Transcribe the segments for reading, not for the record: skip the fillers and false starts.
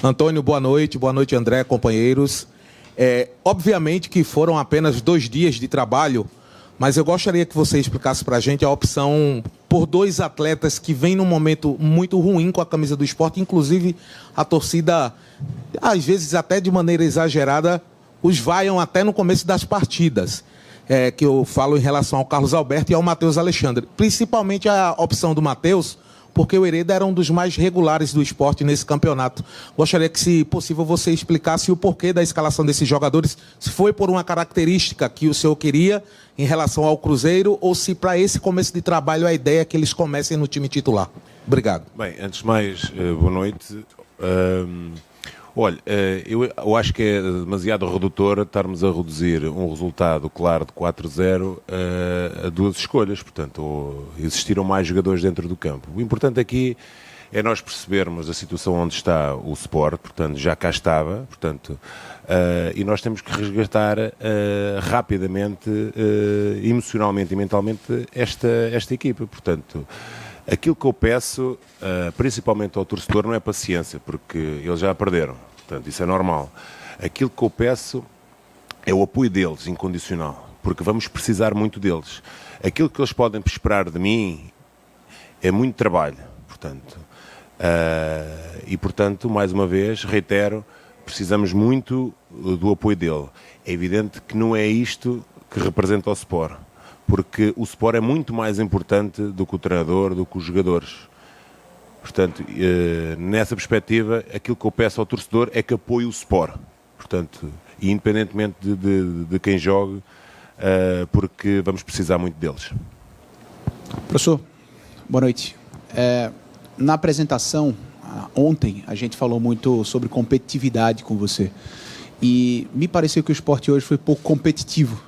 Antônio, boa noite André, companheiros. Obviamente que foram apenas 2 dias de trabalho, mas eu gostaria que você explicasse para a gente a opção por 2 atletas que vêm num momento muito ruim com a camisa do Sport, inclusive a torcida, às vezes até de maneira exagerada, os vaiam até no começo das partidas, que eu falo em relação ao Carlos Alberto e ao Matheus Alexandre. Principalmente a opção do Matheus, porque o Hereda era um dos mais regulares do Sport nesse campeonato. Gostaria que, se possível, você explicasse o porquê da escalação desses jogadores, se foi por uma característica que o senhor queria em relação ao Cruzeiro, ou se para esse começo de trabalho a ideia é que eles comecem no time titular. Obrigado. Bem, antes de mais, boa noite. Olha, eu acho que é demasiado redutor estarmos a reduzir um resultado claro de 4-0 a 2 escolhas. Portanto, existiram mais jogadores dentro do campo. O importante aqui é nós percebermos a situação onde está o Sport, portanto, já cá estava, portanto, e nós temos que resgatar rapidamente, emocionalmente e mentalmente, esta equipa. Portanto, aquilo que eu peço, principalmente ao torcedor, não é paciência, porque eles já perderam. Portanto, isso é normal. Aquilo que eu peço é o apoio deles, incondicional, porque vamos precisar muito deles. Aquilo que eles podem esperar de mim é muito trabalho. Portanto, mais uma vez, reitero, precisamos muito do apoio dele. É evidente que não é isto que representa o Sport, porque o Sport é muito mais importante do que o treinador, do que os jogadores. Portanto, nessa perspectiva, aquilo que eu peço ao torcedor é que apoie o Sport. Portanto, independentemente de quem jogue, porque vamos precisar muito deles. Professor, boa noite. Na apresentação, ontem, a gente falou muito sobre competitividade com você. E me pareceu que o Sport hoje foi pouco competitivo,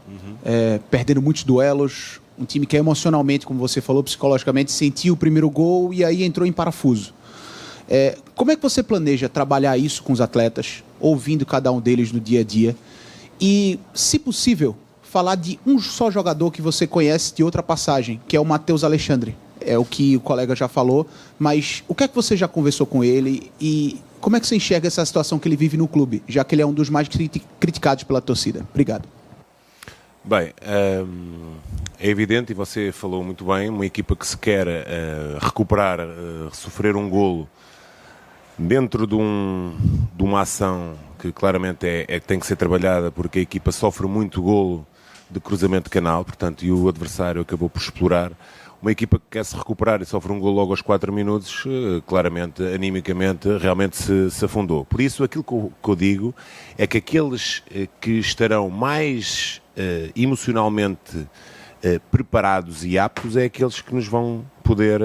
perdendo muitos duelos. Um time que emocionalmente, como você falou, psicologicamente, sentiu o primeiro gol e aí entrou em parafuso. Como é que você planeja trabalhar isso com os atletas, ouvindo cada um deles no dia a dia? E, se possível, falar de um só jogador que você conhece de outra passagem, que é o Matheus Alexandre. É o que o colega já falou, mas o que é que você já conversou com ele e como é que você enxerga essa situação que ele vive no clube, já que ele é um dos mais criticados pela torcida? Obrigado. Bem, é evidente, e você falou muito bem, uma equipa que se quer recuperar, sofrer um golo dentro de uma ação que claramente tem que ser trabalhada, porque a equipa sofre muito golo de cruzamento de canal, portanto, e o adversário acabou por explorar. Uma equipa que quer se recuperar e sofre um golo logo aos 4 minutos, claramente, animicamente, realmente se afundou. Por isso, aquilo que eu digo é que aqueles que estarão mais emocionalmente preparados e aptos é aqueles que nos vão poder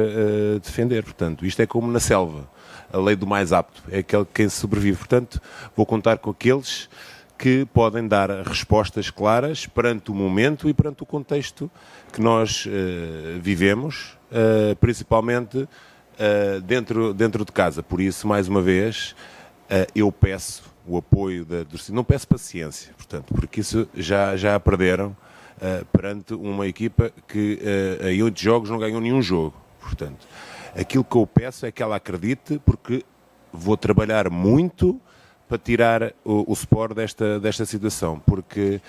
defender. Portanto, isto é como na selva, a lei do mais apto, é aquele quem sobrevive. Portanto, vou contar com aqueles que podem dar respostas claras perante o momento e perante o contexto que nós vivemos, principalmente dentro de casa. Por isso, mais uma vez, eu peço o apoio da torcida. Não peço paciência, portanto, porque isso já a perderam perante uma equipa que em 8 jogos não ganhou nenhum jogo. Portanto, aquilo que eu peço é que ela acredite, porque vou trabalhar muito para tirar o Sport desta situação, porque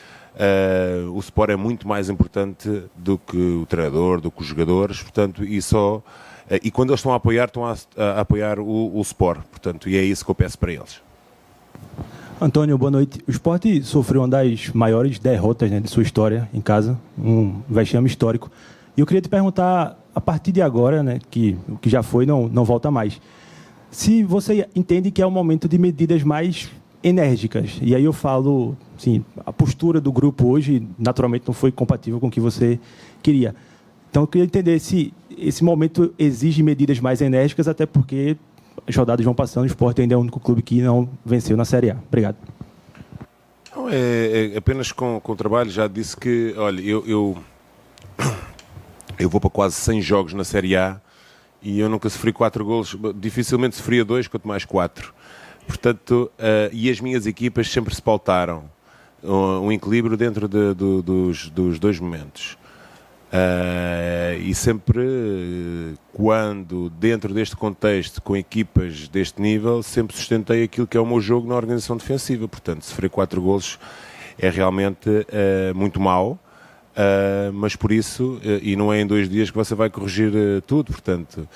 o Sport é muito mais importante do que o treinador, do que os jogadores, portanto, e quando eles estão a apoiar o Sport, portanto, e é isso que eu peço para eles. Antônio, boa noite. O Sport sofreu uma das maiores derrotas, de sua história em casa, um vexame histórico. E eu queria te perguntar, a partir de agora, que o que já foi não volta mais, se você entende que é um momento de medidas mais enérgicas. E aí eu falo, assim, a postura do grupo hoje, naturalmente, não foi compatível com o que você queria. Então, eu queria entender se esse momento exige medidas mais enérgicas, até porque as rodadas vão passando, o Sport ainda é o único clube que não venceu na Série A. Obrigado. Não, apenas com o trabalho. Já disse que, olha, eu vou para quase 100 jogos na Série A e eu nunca sofri 4 golos, dificilmente sofria 2, quanto mais 4. Portanto, e as minhas equipas sempre se pautaram um equilíbrio dentro dos 2 momentos. E sempre, quando dentro deste contexto, com equipas deste nível, sempre sustentei aquilo que é o meu jogo na organização defensiva. Portanto, sofrer 4 golos é realmente muito mau, mas por isso, e não é em 2 dias que você vai corrigir tudo, portanto,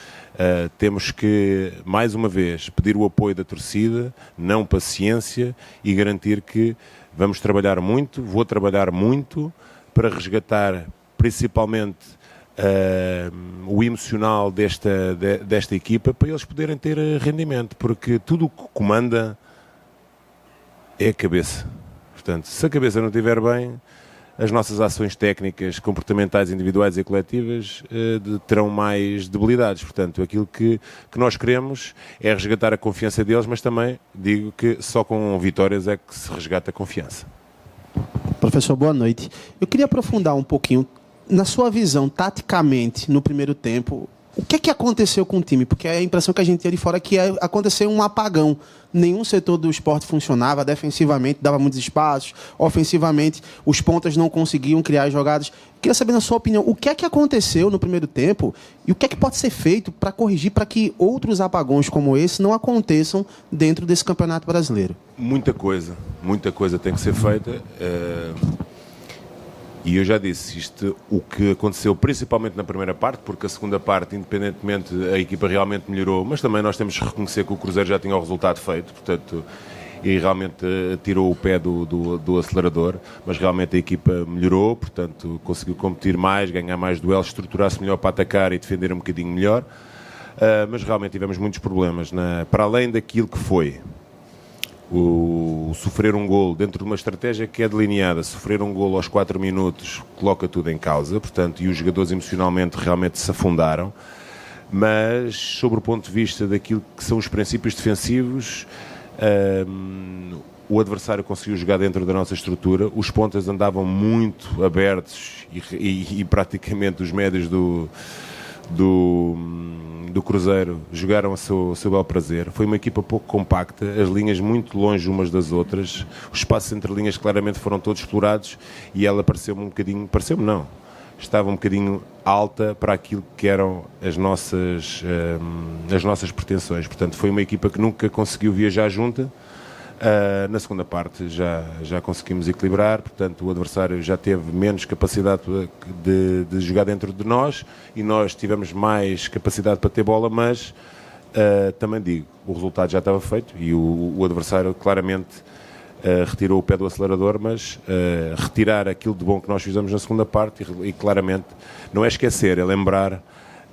temos que, mais uma vez, pedir o apoio da torcida, não paciência, e garantir que vamos trabalhar muito, vou trabalhar muito para resgatar principalmente o emocional desta equipa, para eles poderem ter rendimento, porque tudo o que comanda é a cabeça. Portanto, se a cabeça não estiver bem, as nossas ações técnicas, comportamentais, individuais e coletivas terão mais debilidades. Portanto, aquilo que nós queremos é resgatar a confiança deles, mas também digo que só com vitórias é que se resgata a confiança. Professor, boa noite. Eu queria aprofundar um pouquinho, na sua visão, taticamente, no primeiro tempo, o que é que aconteceu com o time? Porque a impressão que a gente tinha de fora é que aconteceu um apagão. Nenhum setor do esporte funcionava, defensivamente dava muitos espaços, ofensivamente os pontas não conseguiam criar jogadas. Queria saber, na sua opinião, o que é que aconteceu no primeiro tempo e o que é que pode ser feito para corrigir, para que outros apagões como esse não aconteçam dentro desse Campeonato Brasileiro? Muita coisa tem que ser feita. E eu já disse, o que aconteceu principalmente na primeira parte, porque a segunda parte, independentemente, a equipa realmente melhorou, mas também nós temos que reconhecer que o Cruzeiro já tinha o resultado feito, portanto, e realmente tirou o pé do acelerador, mas realmente a equipa melhorou, portanto, conseguiu competir mais, ganhar mais duelos, estruturar-se melhor para atacar e defender um bocadinho melhor, mas realmente tivemos muitos problemas, para além daquilo que foi o sofrer um golo dentro de uma estratégia que é delineada. Sofrer um golo aos 4 minutos coloca tudo em causa, portanto, e os jogadores emocionalmente realmente se afundaram, mas sobre o ponto de vista daquilo que são os princípios defensivos, o adversário conseguiu jogar dentro da nossa estrutura, os pontas andavam muito abertos e praticamente os médios do Cruzeiro jogaram a seu bel prazer. Foi uma equipa pouco compacta, as linhas muito longe umas das outras, os espaços entre linhas claramente foram todos explorados e ela estava um bocadinho alta para aquilo que eram as nossas pretensões. Portanto, foi uma equipa que nunca conseguiu viajar junta. Na segunda parte já conseguimos equilibrar, portanto o adversário já teve menos capacidade de jogar dentro de nós e nós tivemos mais capacidade para ter bola, mas também digo, o resultado já estava feito e o adversário claramente retirou o pé do acelerador, mas retirar aquilo de bom que nós fizemos na segunda parte e claramente não é esquecer, é lembrar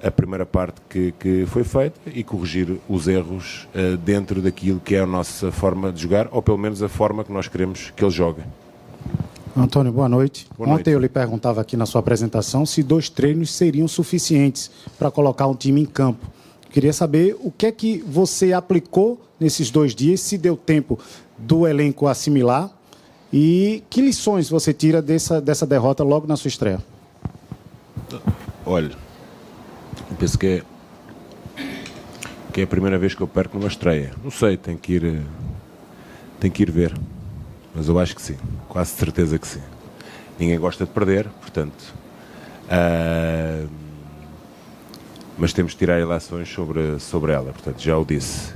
a primeira parte que foi feita e corrigir os erros dentro daquilo que é a nossa forma de jogar, ou pelo menos a forma que nós queremos que eles joguem. Antônio, boa noite. Boa noite. Ontem eu lhe perguntava aqui na sua apresentação se 2 treinos seriam suficientes para colocar um time em campo. Queria saber o que é que você aplicou nesses 2 dias, se deu tempo do elenco assimilar e que lições você tira dessa derrota logo na sua estreia? Olha, eu penso que é a primeira vez que eu perco numa estreia. Não sei, tem que ir ver. Mas eu acho que sim, quase certeza que sim. Ninguém gosta de perder, portanto. Mas temos de tirar ilações sobre ela, portanto, já o disse.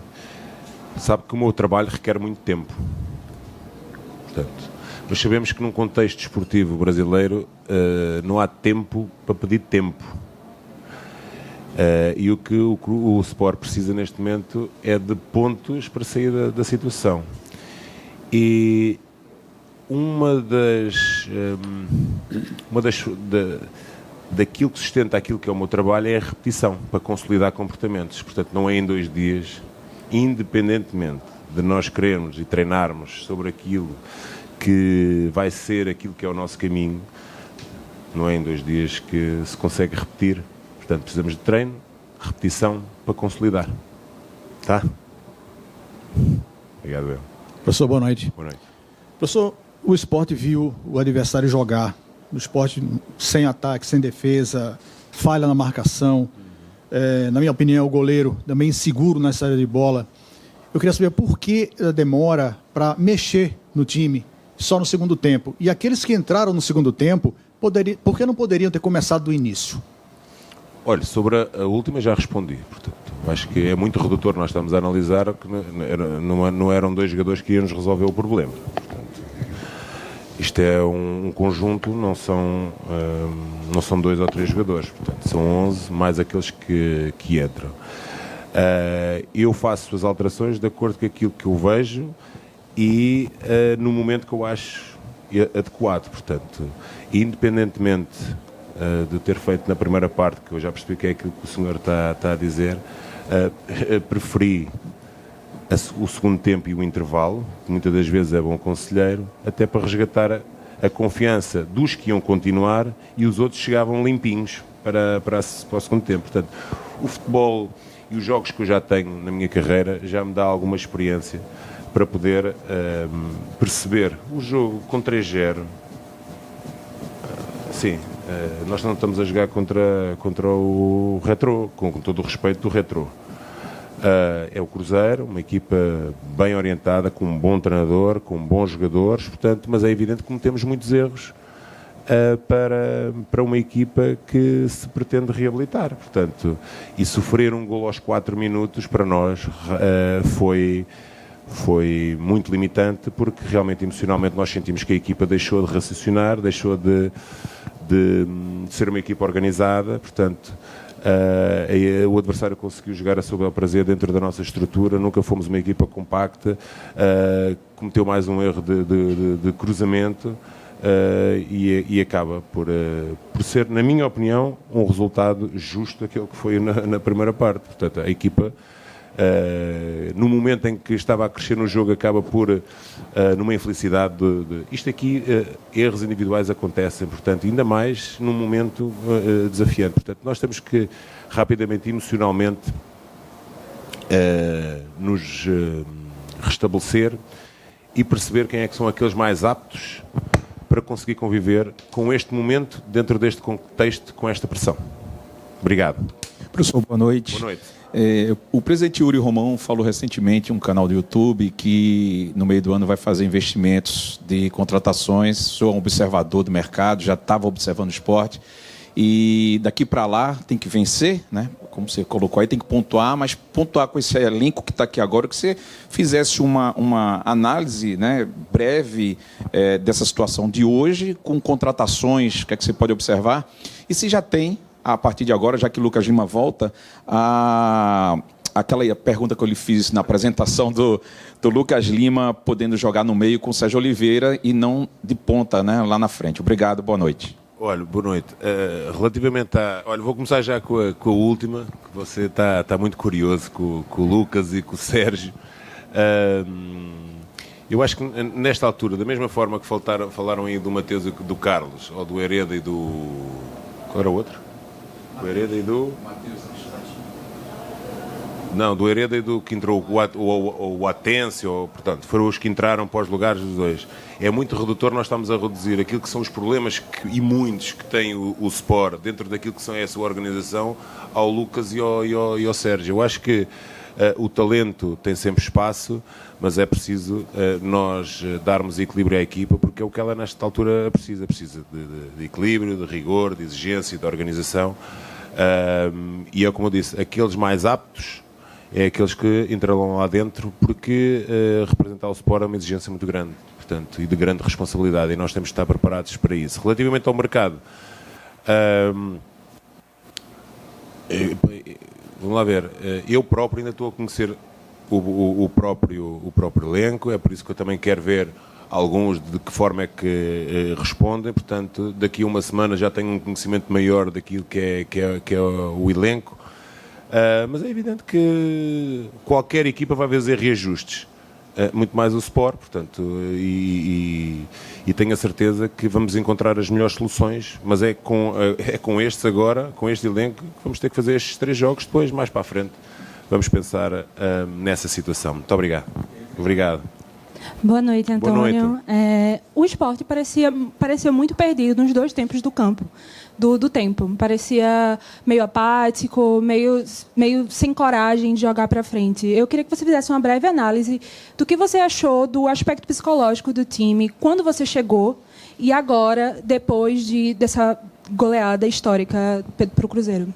Sabe que o meu trabalho requer muito tempo. Portanto, mas sabemos que num contexto desportivo brasileiro não há tempo para pedir tempo. E o que o Sport precisa neste momento é de pontos para sair da situação. E daquilo que sustenta aquilo que é o meu trabalho é a repetição, para consolidar comportamentos. Portanto, não é em 2 dias, independentemente de nós querermos e treinarmos sobre aquilo que vai ser aquilo que é o nosso caminho, não é em 2 dias que se consegue repetir. Portanto, precisamos de treino, repetição para consolidar. Tá? Obrigado, eu. Professor, boa noite. Boa noite. Professor, o Sport viu o adversário jogar. O Sport sem ataque, sem defesa, falha na marcação. Na minha opinião, o goleiro também inseguro na saída de bola. Eu queria saber por que a demora para mexer no time só no segundo tempo. E aqueles que entraram no segundo tempo Por que não poderiam ter começado do início? Olha, sobre a última já respondi. Portanto, acho que é muito redutor. Nós estamos a analisar que não eram 2 jogadores que iam nos resolver o problema. Portanto, isto é um conjunto, não são 2 ou 3 jogadores. Portanto, são 11 mais aqueles que entram. Eu faço as alterações de acordo com aquilo que eu vejo e no momento que eu acho adequado. Portanto, independentemente de ter feito na primeira parte, que eu já percebi que é aquilo que o senhor está a dizer, preferi o segundo tempo e o intervalo, que muitas das vezes é bom conselheiro, até para resgatar a confiança dos que iam continuar e os outros chegavam limpinhos para o segundo tempo. Portanto, o futebol e os jogos que eu já tenho na minha carreira já me dá alguma experiência para poder perceber o jogo com 3-0. Sim, nós não estamos a jogar contra o Retrô, com todo o respeito do Retrô. É o Cruzeiro, uma equipa bem orientada, com um bom treinador, com bons jogadores, portanto, mas é evidente que cometemos muitos erros para uma equipa que se pretende reabilitar. Portanto, e sofrer um golo aos 4 minutos para nós foi muito limitante, porque realmente emocionalmente nós sentimos que a equipa deixou de raciocinar, deixou de ser uma equipa organizada, portanto o adversário conseguiu jogar a seu bel prazer dentro da nossa estrutura, nunca fomos uma equipa compacta, cometeu mais um erro de cruzamento e acaba por ser, na minha opinião, um resultado justo daquele que foi na primeira parte. Portanto, a equipa no momento em que estava a crescer no jogo, acaba por, numa infelicidade isto aqui, erros individuais acontecem, portanto, ainda mais num momento desafiante. Portanto, nós temos que rapidamente, emocionalmente, nos restabelecer e perceber quem é que são aqueles mais aptos para conseguir conviver com este momento, dentro deste contexto, com esta pressão. Obrigado. Professor, boa noite. Boa noite. O presidente Yuri Romão falou recentemente em um canal do YouTube que no meio do ano vai fazer investimentos de contratações. Sou um observador do mercado, já estava observando o esporte e daqui para lá tem que vencer, né? Como você colocou aí, tem que pontuar, mas pontuar com esse elenco que está aqui agora, que você fizesse uma análise, né, breve dessa situação de hoje, com contratações, o que é que você pode observar, e se já tem, a partir de agora, já que o Lucas Lima volta, aquela pergunta que eu lhe fiz na apresentação do Lucas Lima podendo jogar no meio com o Sérgio Oliveira e não de ponta, né, lá na frente. Obrigado, boa noite. Olha, boa noite. Relativamente a... Olha, vou começar já com a última, que você está muito curioso com o Lucas e com o Sérgio. Eu acho que nesta altura, da mesma forma que falaram aí do Mateus e do Carlos, ou do Hereda e do... Qual era o outro? Do Hereda e do... Não, do Hereda e do que entrou o Atencio, portanto, foram os que entraram para os lugares dos dois. É muito redutor, nós estamos a reduzir aquilo que são os problemas e muitos que tem o Sport dentro daquilo que é a sua organização ao Lucas e ao Sérgio. Eu acho que o talento tem sempre espaço, mas é preciso nós darmos equilíbrio à equipa, porque é o que ela nesta altura precisa de equilíbrio, de rigor, de exigência, de organização. E é como eu disse, aqueles mais aptos é aqueles que entrarão lá dentro, porque representar o Sport é uma exigência muito grande, portanto, e de grande responsabilidade, e nós temos de estar preparados para isso. Relativamente ao mercado, vamos lá ver, eu próprio ainda estou a conhecer o próprio elenco, é por isso que eu também quero ver alguns de que forma é que respondem, portanto, daqui a uma semana já tenho um conhecimento maior daquilo que é o elenco, mas é evidente que qualquer equipa vai fazer reajustes, muito mais o Sport, portanto, e tenho a certeza que vamos encontrar as melhores soluções, mas é com estes agora, com este elenco, que vamos ter que fazer estes 3 jogos, depois, mais para a frente, vamos pensar nessa situação. Muito obrigado. Obrigado. Boa noite, Antônio. Boa noite. O Sport parecia muito perdido nos 2 tempos do campo, do tempo. Parecia meio apático, meio sem coragem de jogar para frente. Eu queria que você fizesse uma breve análise do que você achou do aspecto psicológico do time quando você chegou e agora, depois dessa goleada histórica para o Cruzeiro?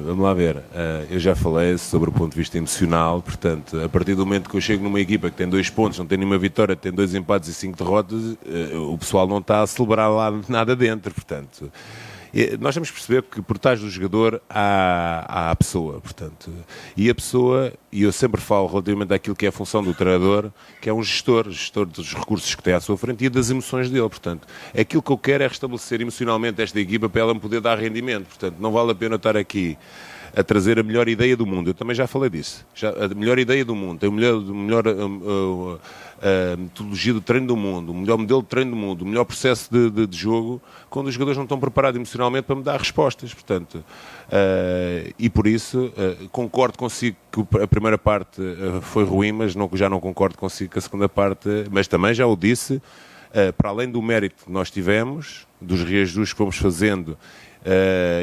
Vamos lá ver, eu já falei sobre o ponto de vista emocional, portanto, a partir do momento que eu chego numa equipa que tem 2 pontos, não tem nenhuma vitória, tem 2 empates e 5 derrotas, o pessoal não está a celebrar lá nada dentro, portanto... Nós temos que perceber que por trás do jogador há a pessoa, portanto, e a pessoa, e eu sempre falo relativamente àquilo que é a função do treinador, que é um gestor dos recursos que tem à sua frente e das emoções dele, portanto, aquilo que eu quero é restabelecer emocionalmente esta equipa para ela me poder dar rendimento, portanto, não vale a pena estar aqui a trazer a melhor ideia do mundo. Eu também já falei disso. A melhor ideia do mundo, tem a metodologia do treino do mundo, o melhor modelo de treino do mundo, o melhor processo de jogo, quando os jogadores não estão preparados emocionalmente para me dar respostas. Portanto, e por isso concordo consigo que a primeira parte foi ruim, mas já não concordo consigo que a segunda parte, mas também já o disse, para além do mérito que nós tivemos, dos reajustes que fomos fazendo,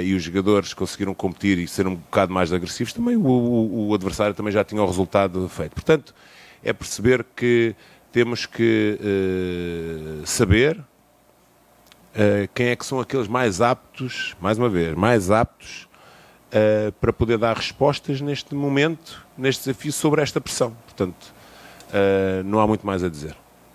e os jogadores conseguiram competir e ser um bocado mais agressivos, também o adversário também já tinha o resultado feito. Portanto, é perceber que temos que saber quem é que são aqueles mais aptos, mais uma vez, mais aptos para poder dar respostas neste momento, neste desafio, sobre esta pressão. Portanto, não há muito mais a dizer.